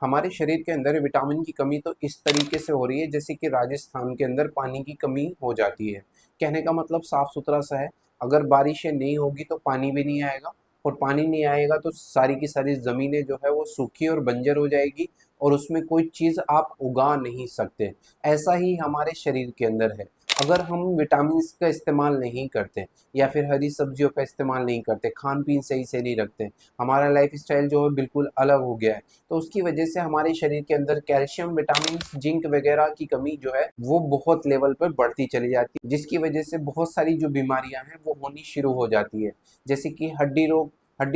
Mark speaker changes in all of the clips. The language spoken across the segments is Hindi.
Speaker 1: हमारे शरीर के अंदर विटामिन की कमी तो इस तरीके से हो रही है जैसे कि राजस्थान के अंदर पानी की कमी हो जाती है। कहने का मतलब साफ सुथरा सा है, अगर बारिशें नहीं होगी तो पानी भी नहीं आएगा, और पानी नहीं आएगा तो सारी की सारी ज़मीनें जो है वो सूखी और बंजर हो जाएगी, और उसमें कोई चीज़ आप उगा नहीं सकते। ऐसा ही हमारे शरीर के अंदर है। अगर हम विटामिन्स का इस्तेमाल नहीं करते या फिर हरी सब्जियों का इस्तेमाल नहीं करते, खान पीन सही से नहीं रखते, हमारा लाइफ स्टाइल जो है बिल्कुल अलग हो गया है, तो उसकी वजह से हमारे शरीर के अंदर कैल्शियम, विटामिन, जिंक वगैरह की कमी जो है वो बहुत लेवल पर बढ़ती चली जाती है, जिसकी वजह से बहुत सारी जो बीमारियां हैं वो होनी शुरू हो जाती है। जैसे कि हड्डी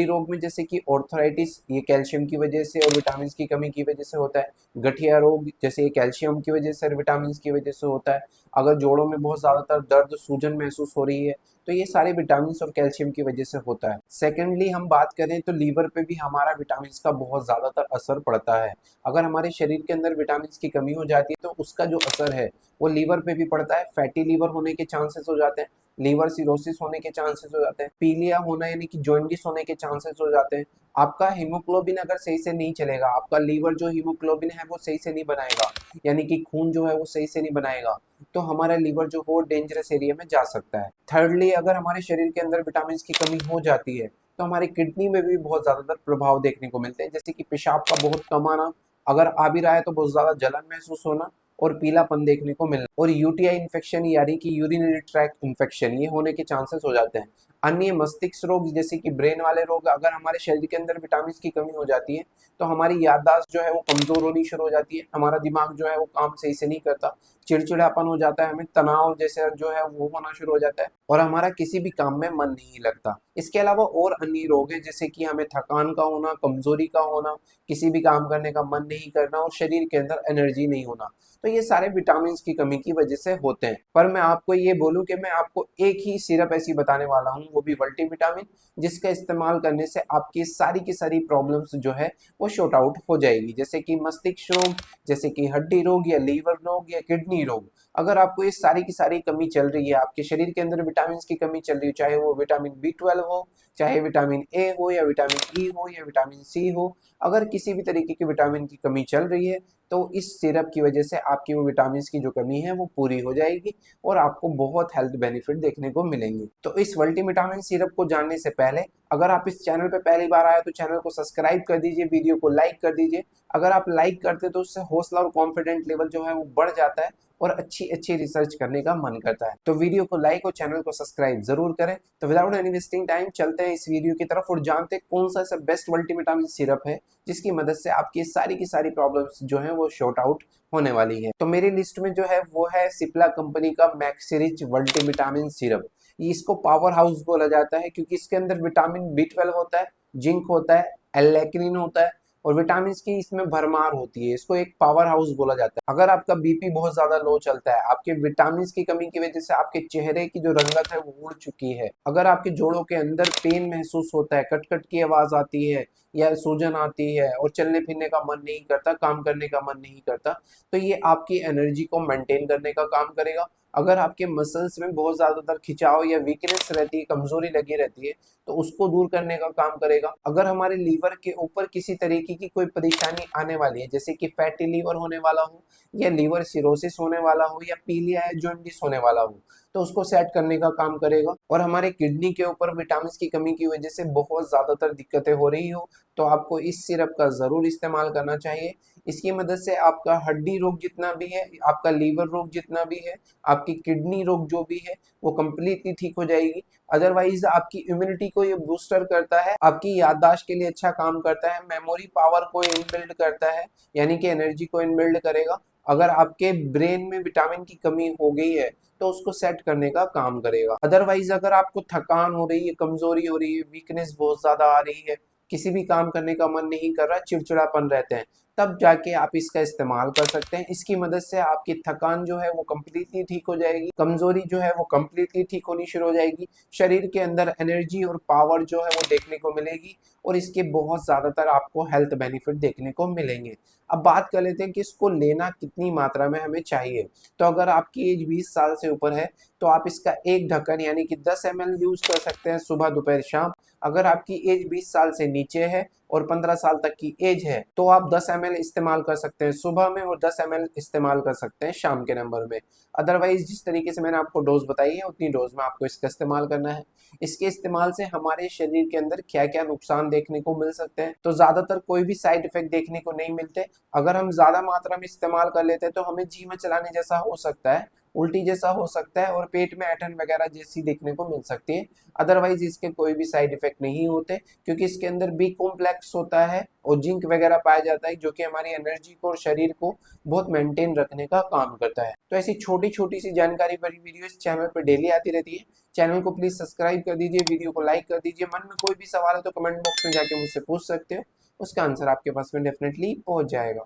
Speaker 1: रोग में जैसे कि ऑर्थराइटिस, ये कैल्शियम की वजह से और विटामिन की कमी की वजह से होता है। गठिया रोग जैसे ये कैल्शियम की वजह से और विटामिन की वजह से होता है। अगर जोड़ों में बहुत ज़्यादातर दर्द, सूजन महसूस हो रही है, तो ये सारे विटामिन और कैल्शियम की वजह से होता है। सेकेंडली हम बात करें तो लीवर पे भी हमारा विटामिन का बहुत ज़्यादातर असर पड़ता है। अगर हमारे शरीर के अंदर विटामिन की कमी हो जाती है तो उसका जो असर है वो लीवर पे भी पड़ता है। फैटी लीवर होने के चांसेस हो जाते हैं, लीवर सिरोसिस होने के चांसेस हो जाते हैं, पीलिया होना यानी कि जॉन्डिस होने के चांसेस हो जाते हैं। आपका हीमोग्लोबिन अगर सही से नहीं चलेगा, आपका लीवर जो हीमोग्लोबिन है वो सही से नहीं बनाएगा, यानी कि खून जो है वो सही से नहीं बनाएगा, तो हमारा लीवर जो हो डेंजरस एरिया में जा सकता है। थर्डली, अगर हमारे शरीर के अंदर विटामिन की कमी हो जाती है तो हमारी किडनी में भी बहुत ज़्यादातर प्रभाव देखने को मिलते हैं, जैसे कि पेशाब का बहुत कम आना, अगर आ भी रहा है तो बहुत ज़्यादा जलन महसूस होना और पीलापन देखने को मिलना, और यूटीआई इन्फेक्शन यानी कि यूरिनरी ट्रैक्ट इन्फेक्शन, ये होने के चांसेस हो जाते हैं। अन्य मस्तिष्क रोग जैसे कि ब्रेन वाले रोग, अगर हमारे शरीर के अंदर विटामिन की कमी हो जाती है तो हमारी याददाश्त जो है वो कमज़ोर होनी शुरू हो जाती है, हमारा दिमाग जो है वो काम सही से नहीं करता, चिड़चिड़ापन हो जाता है, हमें तनाव जैसे जो है वो होना शुरू हो जाता है, और हमारा किसी भी काम में मन नहीं लगता। इसके अलावा और अन्य रोग हैं जैसे कि हमें थकान का होना, कमजोरी का होना, किसी भी काम करने का मन नहीं करना और शरीर के अंदर एनर्जी नहीं होना, तो ये सारे विटामिन की कमी की वजह से होते हैं। पर मैं आपको ये बोलूं कि मैं आपको एक ही सिरप ऐसी बताने वाला हूँ, वो भी मल्टीविटामिन, जिसका इस्तेमाल करने से आपकी सारी की सारी प्रॉब्लम्स जो है वो शॉर्ट आउट हो जाएगी, जैसे कि मस्तिष्क रोग, जैसे कि हड्डी रोग या लीवर रोग या किडनी रोग। अगर आपको ये सारी की सारी कमी चल रही है, आपके शरीर के अंदर विटामिन की कमी चल रही है, चाहे वो विटामिन B12 हो, चाहे विटामिन ए हो या विटामिन ई हो या विटामिन सी हो, अगर किसी भी तरीके की विटामिन की कमी चल रही है तो इस सिरप की वजह से आपकी वो विटामिन की जो कमी है वो पूरी हो जाएगी और आपको बहुत हेल्थ बेनिफिट देखने को मिलेंगे। तो इस मल्टीविटामिन सिरप को जानने से पहले, अगर आप इस चैनल पे पहली बार आए तो चैनल को सब्सक्राइब कर दीजिए, वीडियो को लाइक कर दीजिए। अगर आप लाइक करते तो उससे हौसला और कॉन्फिडेंट लेवल जो है वो बढ़ जाता है और अच्छी अच्छी रिसर्च करने का मन करता है। तो वीडियो को लाइक और चैनल को सब्सक्राइब जरूर करें। तो विदाउट एनी वेस्टिंग टाइम चलते हैं इस वीडियो की तरफ और जानते हैं कौन सा ऐसा बेस्ट मल्टीविटामिन सिरप है जिसकी मदद से आपकी सारी की सारी प्रॉब्लम्स जो है वो शॉर्ट आउट होने वाली है। तो मेरी लिस्ट में जो है वो है सिप्ला कंपनी का मैक्सरिच मल्टीविटामिन सिरप। इसको पावर हाउस बोला जाता है क्योंकि इसके अंदर विटामिन B12 होता है, जिंक होता है, एल्लेक्रिन होता है और विटामिन की इसमें भरमार होती है। इसको एक पावर हाउस बोला जाता है। अगर आपका बीपी बहुत ज्यादा लो चलता है, आपके विटामिन की कमी की वजह से आपके चेहरे की जो रंगत है वो उड़ चुकी है, अगर आपके जोड़ों के अंदर पेन महसूस होता है, कटकट की आवाज आती है या सूजन आती है और चलने फिरने का मन नहीं करता, काम करने का मन नहीं करता, तो ये आपकी एनर्जी को मेंटेन करने का काम करेगा। अगर आपके मसल्स में बहुत ज्यादातर खिंचाव या वीकनेस रहती है, कमजोरी लगी रहती है, तो उसको दूर करने का काम करेगा। अगर हमारे लीवर के ऊपर किसी तरीके की कोई परेशानी आने वाली है, जैसे कि फैटी लीवर होने वाला हो या लीवर सिरोसिस होने वाला हो या पीलिया या जॉन्डिस होने वाला हो, तो उसको सेट करने का काम करेगा। और हमारे किडनी के ऊपर विटामिन की कमी की वजह से बहुत ज्यादातर दिक्कतें हो रही हो तो आपको इस सिरप का जरूर इस्तेमाल करना चाहिए। इसकी मदद से आपका हड्डी रोग जितना भी है, आपका लीवर रोग जितना भी है, आपकी किडनी रोग जो भी है वो कम्प्लीटली ठीक हो जाएगी। अदरवाइज आपकी इम्यूनिटी को ये बूस्टर करता है, आपकी याददाश्त के लिए अच्छा काम करता है, मेमोरी पावर को इनबिल्ड करता है, यानी कि एनर्जी को इनबिल्ड करेगा। अगर आपके ब्रेन में विटामिन की कमी हो गई है तो उसको सेट करने का काम करेगा। अदरवाइज अगर आपको थकान हो रही है, कमजोरी हो रही है, वीकनेस बहुत ज्यादा आ रही है, किसी भी काम करने का मन नहीं कर रहा, चिड़चिड़ापन रहते हैं, तब जाके आप इसका इस्तेमाल कर सकते हैं। इसकी मदद से आपकी थकान जो है वो कम्प्लीटली ठीक हो जाएगी, कमजोरी जो है वो कम्प्लीटली ठीक होनी शुरू हो जाएगी, शरीर के अंदर एनर्जी और पावर जो है वो देखने को मिलेगी और इसके बहुत ज्यादातर आपको हेल्थ बेनिफिट देखने को मिलेंगे। अब बात कर लेते हैं कि इसको लेना कितनी मात्रा में हमें चाहिए। तो अगर आपकी एज 20 साल से ऊपर है तो आप इसका एक ढक्कन यानी कि 10 ml यूज कर सकते हैं सुबह, दोपहर, शाम। अगर आपकी एज 20 साल से नीचे है और 15 साल तक की एज है तो आप 10 ml इस्तेमाल कर सकते हैं सुबह में और 10 ml इस्तेमाल कर सकते हैं शाम के नंबर में। अदरवाइज जिस तरीके से मैंने आपको डोज बताई है उतनी डोज में आपको इसका इस्तेमाल करना है। इसके इस्तेमाल से हमारे शरीर के अंदर क्या क्या नुकसान देखने को मिल सकते हैं, तो ज्यादातर कोई भी साइड इफेक्ट देखने को नहीं मिलते। अगर हम ज्यादा मात्रा में इस्तेमाल कर लेते हैं तो हमें जी में चलाने जैसा हो सकता है, उल्टी जैसा हो सकता है और पेट में ऐंठन वगैरह जैसी देखने को मिल सकती है। अदरवाइज इसके कोई भी साइड इफेक्ट नहीं होते, क्योंकि इसके अंदर बी कॉम्प्लेक्स होता है और जिंक वगैरह पाया जाता है, जो कि हमारी एनर्जी को और शरीर को बहुत मेंटेन रखने का काम करता है। तो ऐसी छोटी छोटी सी जानकारी भरी वीडियो इस चैनल पर डेली आती रहती है। चैनल को प्लीज सब्सक्राइब कर दीजिए, वीडियो को लाइक कर दीजिए। मन में कोई भी सवाल है तो कमेंट बॉक्स में जाके मुझसे पूछ सकते हो, उसका आंसर आपके पास में डेफिनेटली पहुंच जाएगा।